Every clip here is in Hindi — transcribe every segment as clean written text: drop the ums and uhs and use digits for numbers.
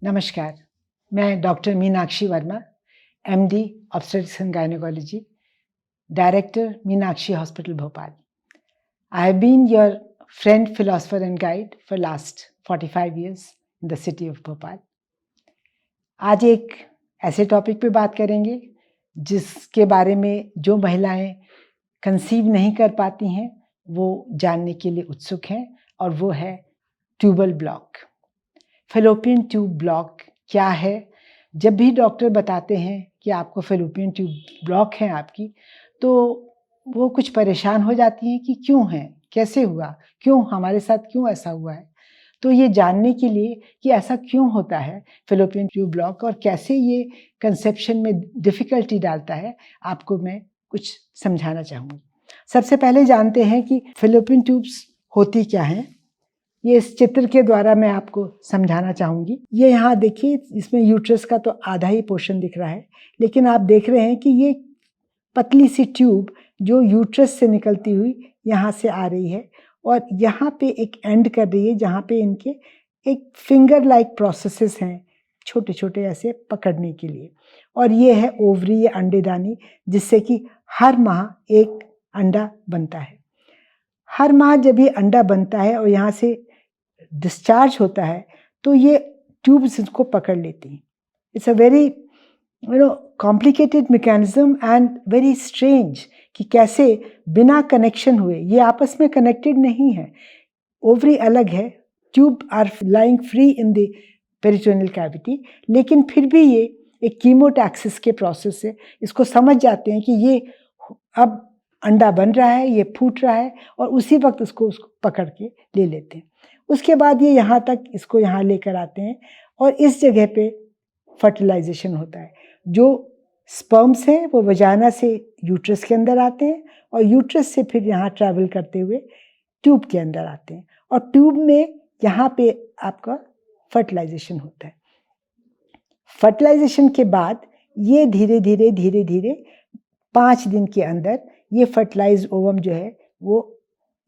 नमस्कार, मैं doctor Meenakshi Verma, MD obstetrics and gynaecology, director Meenakshi hospital Bhopal. I have been your friend, philosopher and guide for last 45 years in the city of Bhopal. आज एक ऐसे टॉपिक पे बात करेंगे जिसके बारे में जो महिलाएं कंसीव नहीं कर पाती हैं वो जानने के लिए उत्सुक हैं, और वो है tubal block. Fallopian tube block क्या है? जब भी डॉक्टर बताते हैं कि आपको फेलोपियन ट्यूब ब्लॉक है आपकी, तो वो कुछ परेशान हो जाती हैं कि क्यों है, कैसे हुआ, क्यों हमारे साथ क्यों ऐसा हुआ है। तो ये जानने के लिए कि ऐसा क्यों होता है फेलोपियन ट्यूब ब्लॉक और कैसे ये कंसेप्शन में डिफ़िकल्टी डालता है, आपको मैं कुछ समझाना चाहूँगी। सबसे पहले जानते हैं कि फेलोपियन ट्यूब्स होती क्या हैं। ये इस चित्र के द्वारा मैं आपको समझाना चाहूँगी। ये यहाँ देखिए, इसमें यूट्रस का तो आधा ही पोर्शन दिख रहा है, लेकिन आप देख रहे हैं कि ये पतली सी ट्यूब जो यूट्रस से निकलती हुई यहाँ से आ रही है और यहाँ पे एक एंड कर रही है, जहाँ पे इनके एक फिंगर लाइक प्रोसेसेस हैं, छोटे छोटे ऐसे पकड़ने के लिए। और ये है ओवरी, ये अंडेदानी, जिससे कि हर माह एक अंडा बनता है। हर माह जब ये अंडा बनता है और यहाँ से डिस्चार्ज होता है, तो ये ट्यूब्स इसको पकड़ लेती हैं। It's a very complicated mechanism and very strange कि कैसे बिना कनेक्शन हुए, ये आपस में कनेक्टेड नहीं है। ओवरी अलग है, tube are lying free in the peritoneal cavity, लेकिन फिर भी ये एक कीमोटैक्सिस के प्रोसेस से इसको समझ जाते हैं कि ये अब अंडा बन रहा है, ये फूट रहा है, और उसी वक्त उसको पकड़ के ले लेते हैं। उसके बाद ये यहाँ तक इसको यहाँ लेकर आते हैं और इस जगह पे फर्टिलाइजेशन होता है। जो स्पर्म्स हैं वो वजाना से यूट्रस के अंदर आते हैं और यूट्रस से फिर यहाँ ट्रैवल करते हुए ट्यूब के अंदर आते हैं, और ट्यूब में यहाँ पे आपका फर्टिलाइजेशन होता है। फर्टिलाइजेशन के बाद ये धीरे धीरे 5 दिन के अंदर ये फर्टिलाइज ओवम जो है वो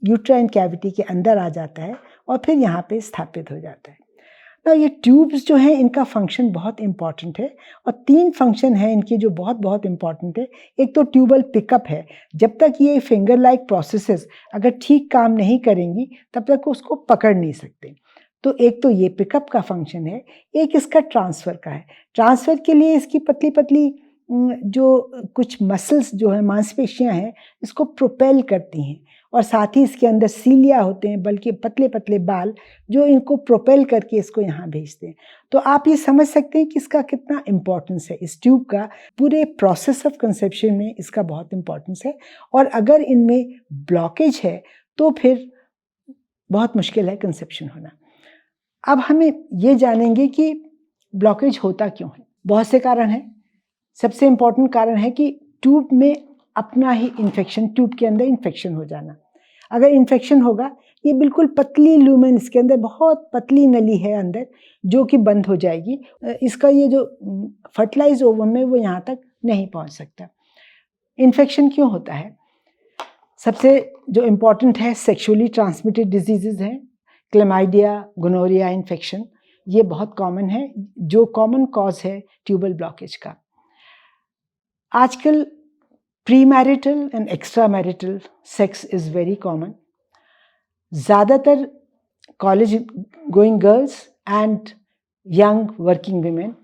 यूट्राइन कैविटी के अंदर आ जाता है और फिर यहाँ पे स्थापित हो जाता है। ना ये ट्यूब्स जो हैं इनका फंक्शन बहुत इम्पॉर्टेंट है, और 3 फंक्शन हैं इनके जो बहुत इम्पॉर्टेंट है। एक तो ट्यूबल पिकअप है, जब तक ये फिंगर लाइक प्रोसेसेस अगर ठीक काम नहीं करेंगी तब तक उसको पकड़ नहीं सकते। तो एक तो ये पिकअप का फंक्शन है, एक इसका ट्रांसफ़र का है। ट्रांसफ़र के लिए इसकी पतली पतली जो कुछ मसल्स जो हैं, मांसपेशियां हैं, इसको प्रोपेल करती हैं, और साथ ही इसके अंदर सीलिया होते हैं, बल्कि पतले पतले बाल जो इनको प्रोपेल करके इसको यहाँ भेजते हैं। तो आप ये समझ सकते हैं कि इसका कितना इम्पोर्टेंस है। इस ट्यूब का पूरे प्रोसेस ऑफ कंसेप्शन में इसका बहुत इम्पोर्टेंस है, और अगर इनमें ब्लॉकेज है तो फिर बहुत मुश्किल है कंसेप्शन होना। अब हमें ये जानेंगे कि ब्लॉकेज होता क्यों है। बहुत से कारण हैं। सबसे इम्पॉर्टेंट कारण है कि ट्यूब में अपना ही इन्फेक्शन, ट्यूब के अंदर इन्फेक्शन हो जाना। अगर इन्फेक्शन होगा, ये बिल्कुल पतली लूमेन, इसके अंदर बहुत पतली नली है अंदर जो कि बंद हो जाएगी। इसका ये जो फर्टिलाइज ओवम है वो यहाँ तक नहीं पहुँच सकता। इन्फेक्शन क्यों होता है? सबसे जो इम्पॉर्टेंट है, सेक्सुअली ट्रांसमिटेड डिजीज़ हैं, क्लेमाइडिया, गोनोरिया इन्फेक्शन, ये बहुत कॉमन है, जो कॉमन कॉज है ट्यूबल ब्लॉकेज का। आजकल pre marital and extra marital sex is very common. ज़्यादातर college going girls and young working women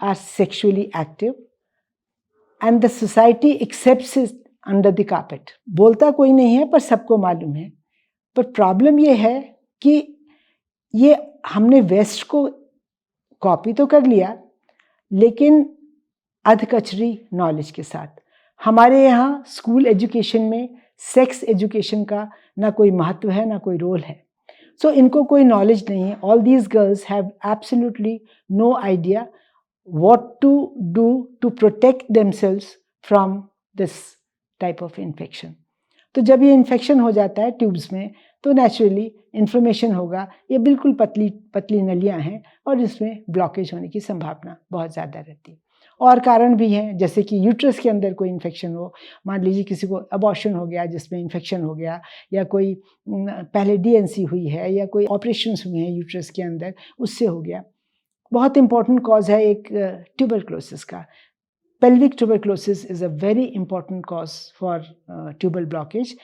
are sexually active and the society accepts it under the carpet. बोलता कोई नहीं है पर सबको मालूम है। पर प्रॉब्लम ये है कि ये हमने वेस्ट को कॉपी तो कर लिया, लेकिन अधकचरी नॉलेज के साथ। हमारे यहाँ स्कूल एजुकेशन में सेक्स एजुकेशन का ना कोई महत्व है, ना कोई रोल है। सो इनको कोई नॉलेज नहीं है। All these girls have absolutely no idea what to do to protect themselves from this type of infection. तो जब ये इन्फेक्शन हो जाता है ट्यूब्स में, तो नेचुरली इन्फ्लेमेशन होगा। ये बिल्कुल पतली पतली नलियाँ हैं और इसमें ब्लॉकेज होने की संभावना बहुत ज़्यादा रहती है। और कारण भी हैं, जैसे कि यूट्रस के अंदर कोई इन्फेक्शन हो, मान लीजिए किसी को अबॉर्शन हो गया जिसमें इन्फेक्शन हो गया, या कोई पहले डीएनसी हुई है, या कोई ऑपरेशंस हुए हैं यूट्रस के अंदर, उससे हो गया। बहुत इंपॉर्टेंट कॉज है एक ट्यूबरक्लोसिस का। Pelvic tuberculosis is a very important cause for tubal blockage.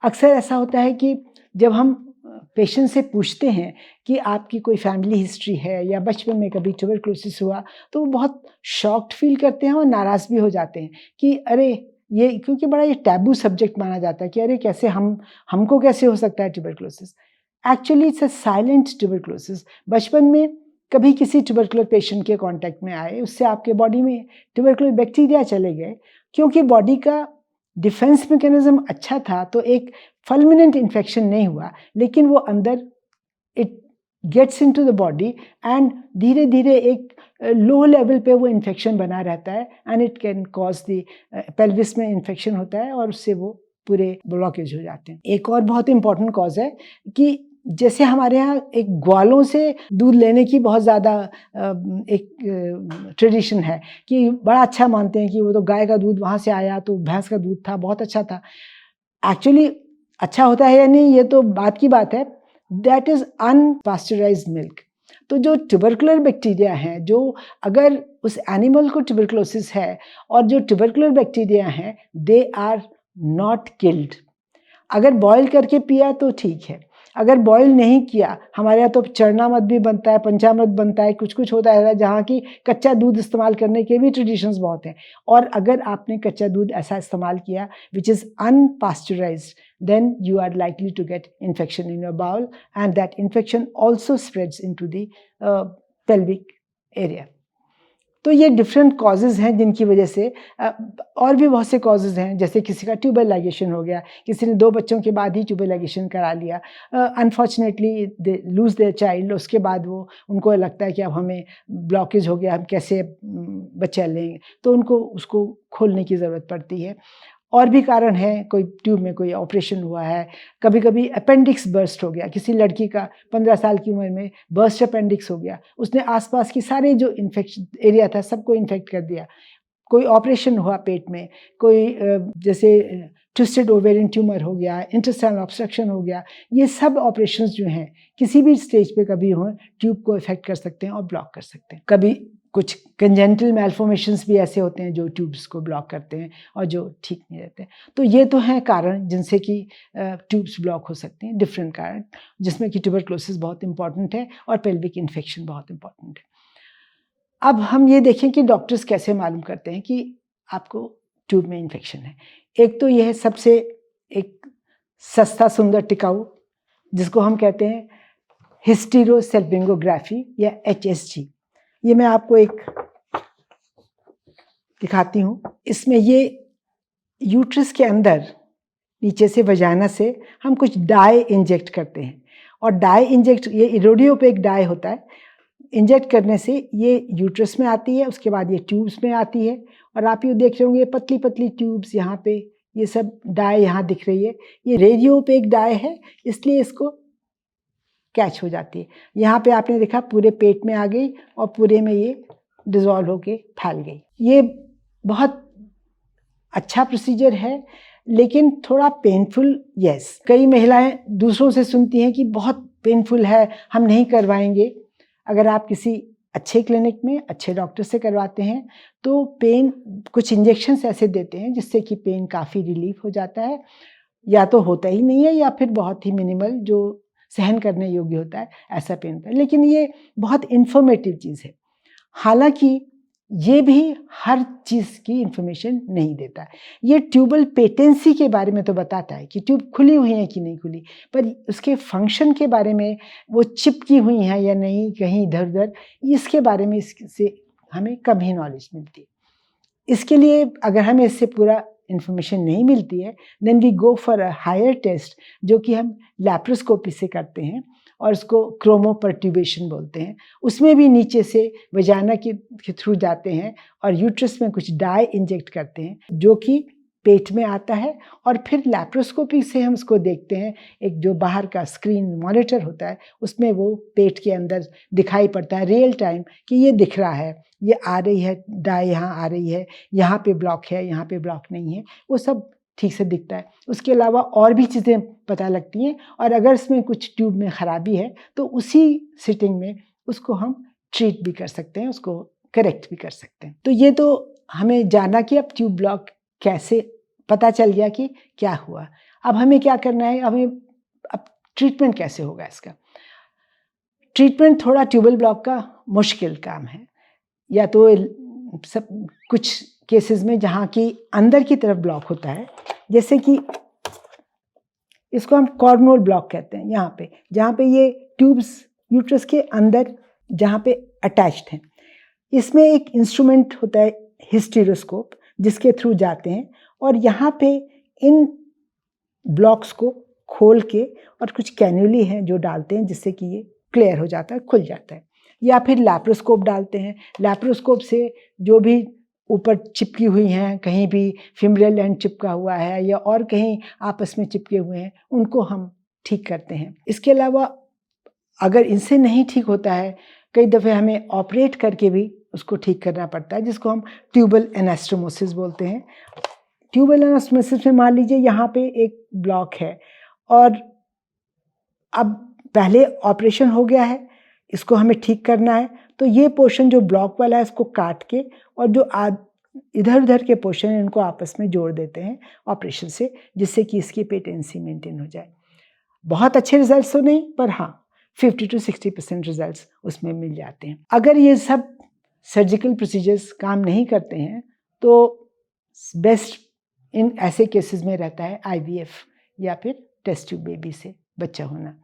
अक्सर ऐसा होता है कि जब हम पेशेंट से पूछते हैं कि आपकी कोई फैमिली हिस्ट्री है या बचपन में कभी ट्यूबरक्लोसिस हुआ, तो वो बहुत शॉक्ड फील करते हैं और नाराज़ भी हो जाते हैं कि अरे ये, क्योंकि बड़ा ये टैबू सब्जेक्ट माना जाता है कि अरे कैसे हमको कैसे हो सकता है tuberculosis. Actually it's a silent tuberculosis. बचपन में कभी किसी ट्यूबरकुलर पेशेंट के कांटेक्ट में आए, उससे आपके बॉडी में ट्यूबरकुलर बैक्टीरिया चले गए, क्योंकि बॉडी का डिफेंस मैकेनिज्म अच्छा था तो एक फल्मिनेंट इन्फेक्शन नहीं हुआ, लेकिन वो अंदर it gets into the body and धीरे धीरे एक लो लेवल पे वो इन्फेक्शन बना रहता है and it can cause the pelvis में इन्फेक्शन होता है और उससे वो पूरे ब्लॉकेज हो जाते हैं। एक और बहुत इंपॉर्टेंट कॉज है कि जैसे हमारे यहाँ एक ग्वालों से दूध लेने की बहुत ज़्यादा एक ट्रेडिशन है कि बड़ा अच्छा मानते हैं कि वो तो गाय का दूध वहाँ से आया, तो भैंस का दूध था, बहुत अच्छा था। एक्चुअली अच्छा होता है या नहीं ये तो बात की बात है। That is unpasteurised milk. तो जो ट्यूबरकुलर बैक्टीरिया हैं, जो अगर उस एनिमल को ट्यूबरकुलोसिस है और जो ट्यूबरकुलर बैक्टीरिया हैं, दे आर नॉट किल्ड। अगर बॉयल करके पिया तो ठीक है, अगर बॉयल नहीं किया, हमारे यहाँ तो चरणामृत भी बनता है, पंचामृत बनता है, कुछ कुछ होता है जहाँ की कच्चा दूध इस्तेमाल करने के भी ट्रेडिशंस बहुत हैं। और अगर आपने कच्चा दूध ऐसा इस्तेमाल किया which is unpasteurised, then you are likely to get infection in your bowel and that infection also spreads into the pelvic area. तो ये डिफरेंट कॉजेज़ हैं जिनकी वजह से और भी बहुत से कॉजेज़ हैं, जैसे किसी का ट्यूबल लाइगेशन हो गया, किसी ने 2 बच्चों के बाद ही ट्यूबल लाइगेशन करा लिया, unfortunately they lose their child, उसके बाद वो उनको लगता है कि अब हमें ब्लॉकेज हो गया, हम कैसे बच्चा लेंगे, तो उनको उसको खोलने की ज़रूरत पड़ती है। और भी कारण है, कोई ट्यूब में कोई ऑपरेशन हुआ है, कभी कभी अपेंडिक्स बर्स्ट हो गया, किसी लड़की का 15 साल की उम्र में बर्स्ट अपेंडिक्स हो गया, उसने आसपास की सारे जो इन्फेक्शन एरिया था सबको इन्फेक्ट कर दिया। कोई ऑपरेशन हुआ पेट में, कोई जैसे ट्विस्टेड ओवेरियन ट्यूमर हो गया, इंटेस्टाइनल ऑब्स्ट्रक्शन हो गया, ये सब ऑपरेशंस जो हैं किसी भी स्टेज पे कभी हों ट्यूब को इफेक्ट कर सकते हैं और ब्लॉक कर सकते हैं। कभी कुछ कंजेनिटल मैलफॉर्मेशंस भी ऐसे होते हैं जो ट्यूब्स को ब्लॉक करते हैं और जो ठीक नहीं रहते। तो ये तो हैं कारण जिनसे कि ट्यूब्स ब्लॉक हो सकते हैं, डिफरेंट कारण, जिसमें कि ट्यूबरक्लोसिस बहुत इंपॉर्टेंट है और पेल्विक इन्फेक्शन बहुत इंपॉर्टेंट है। अब हम ये देखें कि डॉक्टर्स कैसे मालूम करते हैं कि आपको ट्यूब में इन्फेक्शन है। एक तो यह है सबसे एक सस्ता सुंदर टिकाऊ, जिसको हम कहते हैं हिस्टेरोसैल्पिंगोग्राफी या HSG। ये मैं आपको एक दिखाती हूँ। इसमें ये यूट्रस के अंदर नीचे से वजाइना से हम कुछ डाई इंजेक्ट करते हैं और डाई इंजेक्ट, ये इरोडियोपेक डाई होता है, इंजेक्ट करने से ये यूट्रस में आती है, उसके बाद ये ट्यूब्स में आती है और आप ये देख रहे होंगे पतली पतली ट्यूब्स यहाँ पे, ये सब डाई यहाँ दिख रही है, ये रेडियोपेक डाई है, इसलिए इसको कैच हो जाती है। यहाँ पे आपने देखा पूरे पेट में आ गई और पूरे में ये डिज़ोल्व होके फैल गई। ये बहुत अच्छा प्रोसीजर है लेकिन थोड़ा पेनफुल, यस। कई महिलाएं दूसरों से सुनती हैं कि बहुत पेनफुल है, हम नहीं करवाएंगे। अगर आप किसी अच्छे क्लिनिक में अच्छे डॉक्टर से करवाते हैं तो पेन, कुछ इंजेक्शंस ऐसे देते हैं जिससे कि पेन काफ़ी रिलीफ हो जाता है, या तो होता ही नहीं है या फिर बहुत ही मिनिमल जो सहन करने योग्य होता है, ऐसा पेन होता है। लेकिन ये बहुत इन्फॉर्मेटिव चीज़ है। हालांकि ये भी हर चीज़ की इंफॉर्मेशन नहीं देता है। ये ट्यूबल पेटेंसी के बारे में तो बताता है कि ट्यूब खुली हुई है कि नहीं खुली, पर उसके फंक्शन के बारे में, वो चिपकी हुई हैं या नहीं कहीं इधर उधर, इसके बारे में इससे हमें कम ही नॉलेज मिलती है। इसके लिए अगर हमें इससे पूरा इंफॉर्मेशन नहीं मिलती है, then we go for a higher test जो कि हम लैप्रोस्कोपी से करते हैं और उसको क्रोमोपर्ट्यूबेशन बोलते हैं। उसमें भी नीचे से वजाइना के थ्रू जाते हैं और यूट्रस में कुछ डाई इंजेक्ट करते हैं जो कि पेट में आता है और फिर लैप्रोस्कोपी से हम उसको देखते हैं। एक जो बाहर का स्क्रीन मॉनिटर होता है उसमें वो पेट के अंदर दिखाई पड़ता है रियल टाइम कि ये दिख रहा है, ये आ रही है डाई, यहाँ आ रही है, यहाँ पे ब्लॉक है, यहाँ पे ब्लॉक नहीं है, वो सब ठीक से दिखता है। उसके अलावा और भी चीज़ें पता लगती हैं और अगर इसमें कुछ ट्यूब में ख़राबी है तो उसी सिटिंग में उसको हम ट्रीट भी कर सकते हैं, उसको करेक्ट भी कर सकते हैं। तो ये तो हमें जाना कि अब ट्यूब ब्लॉक कैसे, पता चल गया कि क्या हुआ। अब हमें क्या करना है, हमें अब ट्रीटमेंट कैसे होगा इसका। ट्रीटमेंट थोड़ा ट्यूबल ब्लॉक का मुश्किल काम है, या तो सब कुछ केसेस में जहाँ की अंदर की तरफ ब्लॉक होता है, जैसे कि इसको हम कॉर्नोल ब्लॉक कहते हैं, यहाँ पे जहाँ पे ये ट्यूब्स यूट्रस के अंदर जहाँ पे अटैच्ड हैं, इसमें एक इंस्ट्रूमेंट होता है हिस्टेरोस्कोप, जिसके थ्रू जाते हैं और यहाँ पे इन ब्लॉक्स को खोल के और कुछ कैन्यूली हैं जो डालते हैं, जिससे कि ये क्लियर हो जाता है, खुल जाता है। या फिर लैप्रोस्कोप डालते हैं। लैप्रोस्कोप से जो भी ऊपर चिपकी हुई हैं, कहीं भी फिमरल एंड चिपका हुआ है या और कहीं आपस में चिपके हुए हैं, उनको हम ठीक करते हैं। इसके अलावा अगर इनसे नहीं ठीक होता है, कई दफ़े हमें ऑपरेट करके भी उसको ठीक करना पड़ता है, जिसको हम ट्यूबल एनास्टोमोसिस बोलते हैं। ट्यूबल एनास्टोमोसिस में मान लीजिए यहाँ पे एक ब्लॉक है और अब पहले ऑपरेशन हो गया है, इसको हमें ठीक करना है, तो ये पोर्शन जो ब्लॉक वाला है इसको काट के और जो इधर उधर के पोर्शन हैं इनको आपस में जोड़ देते हैं ऑपरेशन से, जिससे कि इसकी पेटेंसी मेंटेन हो जाए। बहुत अच्छे रिजल्ट्स तो नहीं, पर हाँ 50 to 60% रिजल्ट्स उसमें मिल जाते हैं। अगर ये सब सर्जिकल प्रोसीजर्स काम नहीं करते हैं तो बेस्ट इन ऐसे केसेस में रहता है IVF या फिर टेस्ट ट्यूब बेबी से बच्चा होना।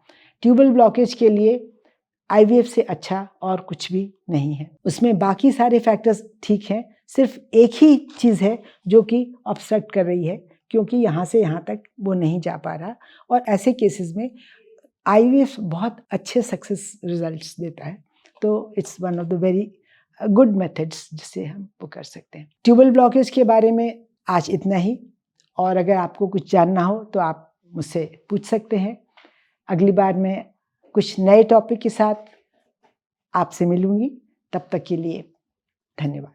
ट्यूबल ब्लॉकेज के लिए IVF से अच्छा और कुछ भी नहीं है। उसमें बाकी सारे फैक्टर्स ठीक हैं, सिर्फ एक ही चीज़ है जो कि ऑब्स्ट्रक्ट कर रही है, क्योंकि यहाँ से यहाँ तक वो नहीं जा पा रहा। और ऐसे केसेस में IVF बहुत अच्छे सक्सेस रिजल्ट्स देता है, तो it's one of the very good methods जिससे हम वो कर सकते हैं। ट्यूबल ब्लॉकेज के बारे में आज इतना ही, और अगर आपको कुछ जानना हो तो आप मुझसे पूछ सकते हैं। अगली बार मैं कुछ नए टॉपिक के साथ आपसे मिलूंगी। तब तक के लिए धन्यवाद।